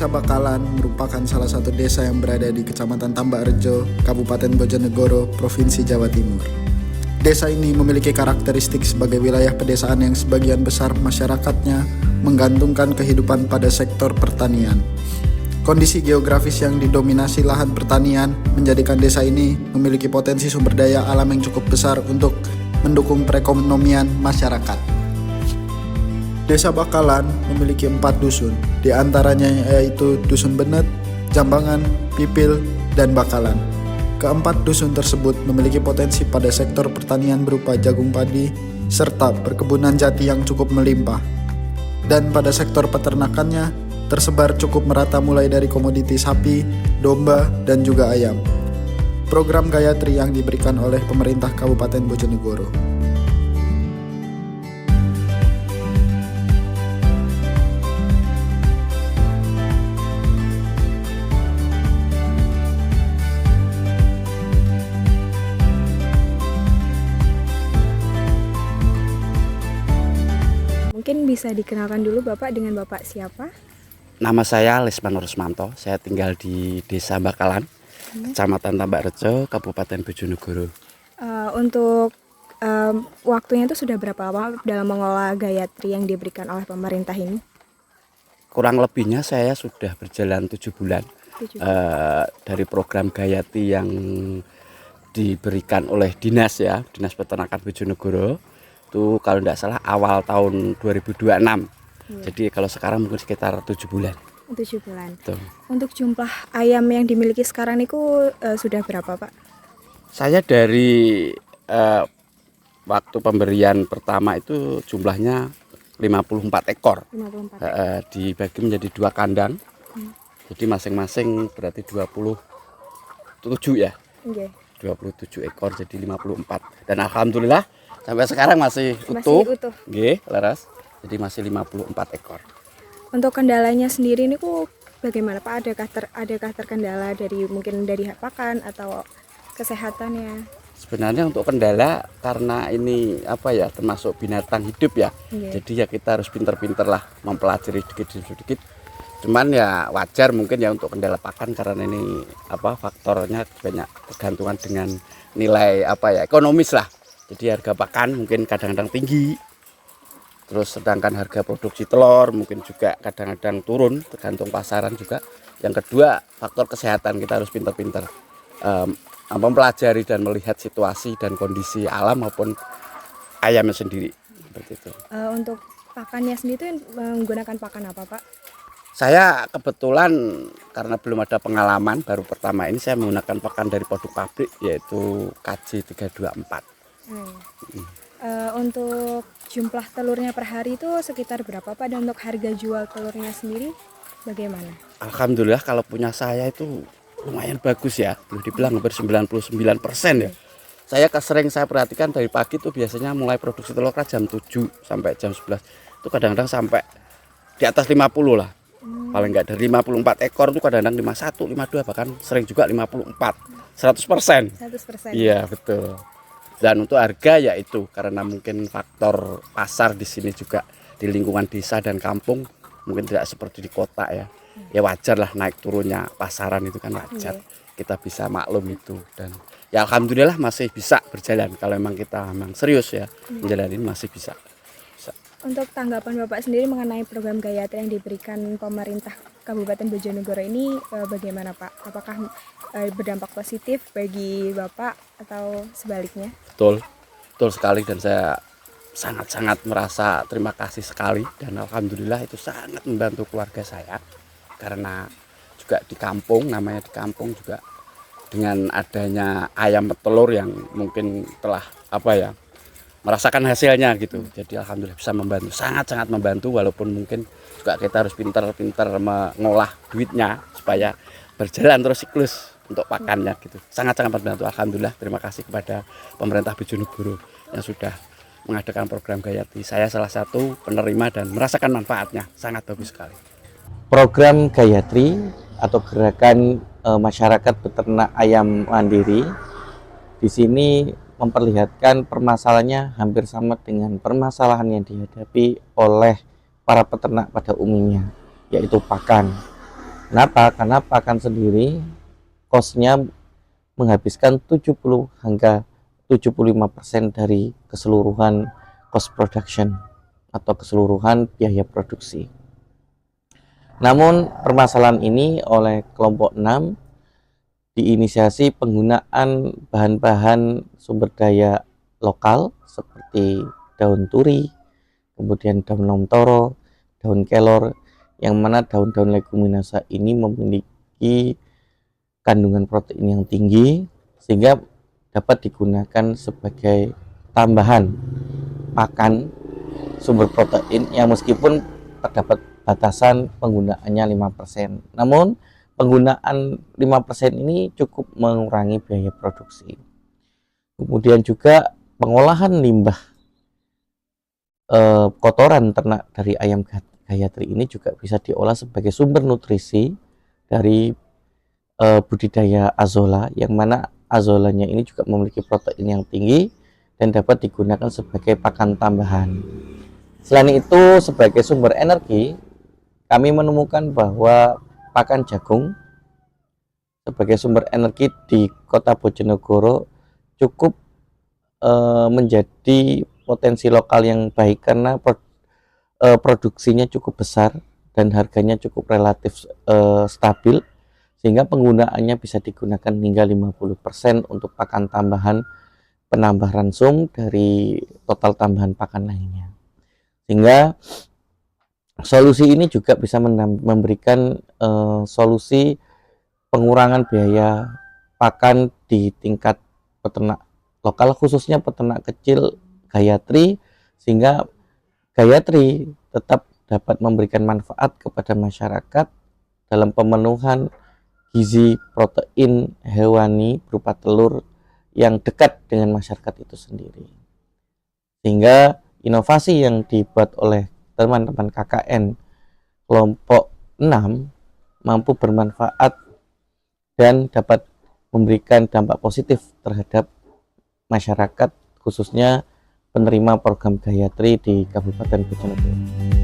Desa Bakalan merupakan salah satu desa yang berada di Kecamatan Tambak Rejo, Kabupaten Bojonegoro, Provinsi Jawa Timur. Desa ini memiliki karakteristik sebagai wilayah pedesaan yang sebagian besar masyarakatnya menggantungkan kehidupan pada sektor pertanian. Kondisi geografis yang didominasi lahan pertanian menjadikan desa ini memiliki potensi sumber daya alam yang cukup besar untuk mendukung perekonomian masyarakat. Desa Bakalan memiliki 4 dusun, di antaranya yaitu Dusun Benet, Jambangan, Pipil, dan Bakalan. Keempat dusun tersebut memiliki potensi pada sektor pertanian berupa jagung padi, serta perkebunan jati yang cukup melimpah. Dan pada sektor peternakannya, tersebar cukup merata mulai dari komoditi sapi, domba, dan juga ayam. Program Gayatri yang diberikan oleh pemerintah Kabupaten Bojonegoro. Mungkin bisa dikenalkan dulu Bapak dengan Bapak siapa? Nama saya Lesman Rusmanto, saya tinggal di Desa Bakalan, Kecamatan Tambak Rejo, Kabupaten Bojonegoro. Untuk waktunya itu sudah berapa lama dalam mengelola Gayatri yang diberikan oleh pemerintah ini? Kurang lebihnya saya sudah berjalan 7 bulan. Dari program Gayatri yang diberikan oleh Dinas Peternakan Bojonegoro. Itu kalau tidak salah awal tahun 2026. Jadi kalau sekarang mungkin sekitar 7 bulan. 7 bulan. Tuh. Untuk jumlah ayam yang dimiliki sekarang itu sudah berapa Pak? Saya dari waktu pemberian pertama itu jumlahnya 54 ekor. 54. Dibagi menjadi 2 kandang. Jadi masing-masing berarti 27 ya. Okay. 27 ekor jadi 54. Dan alhamdulillah sampai sekarang masih utuh. Nggih, laras. Jadi masih 54 ekor. Untuk kendalanya sendiri ini bagaimana Pak? Adakah terkendala mungkin dari pakan atau kesehatannya? Sebenarnya untuk kendala karena ini termasuk binatang hidup ya. Jadi ya kita harus pinter-pinter lah mempelajari sedikit. Cuman ya wajar mungkin ya untuk kendala pakan karena ini faktornya banyak tergantungan dengan nilai ekonomis lah. Jadi harga pakan mungkin kadang-kadang tinggi. Terus sedangkan harga produksi telur mungkin juga kadang-kadang turun tergantung pasaran juga. Yang kedua faktor kesehatan, kita harus pintar-pintar mempelajari dan melihat situasi dan kondisi alam maupun ayamnya sendiri seperti itu. Untuk pakannya sendiri itu menggunakan pakan apa Pak? Saya kebetulan karena belum ada pengalaman baru pertama ini saya menggunakan pakan dari produk pabrik yaitu KJ324. Untuk jumlah telurnya per hari itu sekitar berapa Pak? Dan untuk harga jual telurnya sendiri bagaimana? Alhamdulillah kalau punya saya itu lumayan bagus ya, boleh dibilang hampir 99% ya. Saya saya perhatikan dari pagi tuh biasanya mulai produksi telur jam 7 sampai jam 11 itu kadang-kadang sampai di atas 50 lah. Paling enggak dari 54 ekor itu kadang-kadang 51, 52 bahkan sering juga 54. 100%. 100%. Iya, betul. Dan untuk harga ya itu karena mungkin faktor pasar di sini juga di lingkungan desa dan kampung mungkin tidak seperti di kota ya. Ya wajar lah naik turunnya pasaran itu kan wajar. Kita bisa maklum itu dan ya alhamdulillah masih bisa berjalan kalau memang kita serius ya menjalani masih bisa. Untuk tanggapan Bapak sendiri mengenai program Gayatri yang diberikan pemerintah Kabupaten Bojonegoro ini bagaimana Pak? Apakah berdampak positif bagi Bapak atau sebaliknya? Betul sekali dan saya sangat-sangat merasa terima kasih sekali dan alhamdulillah itu sangat membantu keluarga saya karena juga di kampung, namanya di kampung juga dengan adanya ayam petelur yang mungkin telah merasakan hasilnya gitu. Jadi alhamdulillah bisa membantu, sangat-sangat membantu walaupun mungkin juga kita harus pintar-pintar mengolah duitnya supaya berjalan terus siklus untuk pakannya gitu. Sangat-sangat membantu. Alhamdulillah terima kasih kepada pemerintah Bojonegoro yang sudah mengadakan program Gayatri. Saya salah satu penerima dan merasakan manfaatnya. Sangat bagus sekali. Program Gayatri atau gerakan masyarakat peternak ayam mandiri di sini memperlihatkan permasalahannya hampir sama dengan permasalahan yang dihadapi oleh para peternak pada umumnya, yaitu pakan. Kenapa? Karena pakan sendiri cost-nya menghabiskan 70 hingga 75% dari keseluruhan cost production atau keseluruhan biaya produksi. Namun permasalahan ini oleh kelompok 6 diinisiasi penggunaan bahan-bahan sumber daya lokal seperti daun turi, kemudian daun lomtoro, daun kelor, yang mana daun-daun leguminosa ini memiliki kandungan protein yang tinggi sehingga dapat digunakan sebagai tambahan pakan sumber protein yang meskipun terdapat batasan penggunaannya 5%. Namun penggunaan 5% ini cukup mengurangi biaya produksi. Kemudian juga pengolahan limbah kotoran ternak dari ayam Gayatri ini juga bisa diolah sebagai sumber nutrisi dari budidaya azolla, yang mana azolanya ini juga memiliki protein yang tinggi dan dapat digunakan sebagai pakan tambahan. Selain itu, sebagai sumber energi, kami menemukan bahwa pakan jagung sebagai sumber energi di Kota Bojonegoro cukup menjadi potensi lokal yang baik karena produksinya cukup besar dan harganya cukup relatif stabil, sehingga penggunaannya bisa digunakan hingga 50% untuk pakan tambahan penambah ransum dari total tambahan pakan lainnya. Sehingga solusi ini juga bisa memberikan solusi pengurangan biaya pakan di tingkat peternak lokal, khususnya peternak kecil Gayatri, sehingga Gayatri tetap dapat memberikan manfaat kepada masyarakat dalam pemenuhan gizi protein hewani berupa telur yang dekat dengan masyarakat itu sendiri. Sehingga inovasi yang dibuat oleh teman-teman KKN kelompok 6 mampu bermanfaat dan dapat memberikan dampak positif terhadap masyarakat, khususnya penerima program Gayatri di Kabupaten Bojonegoro.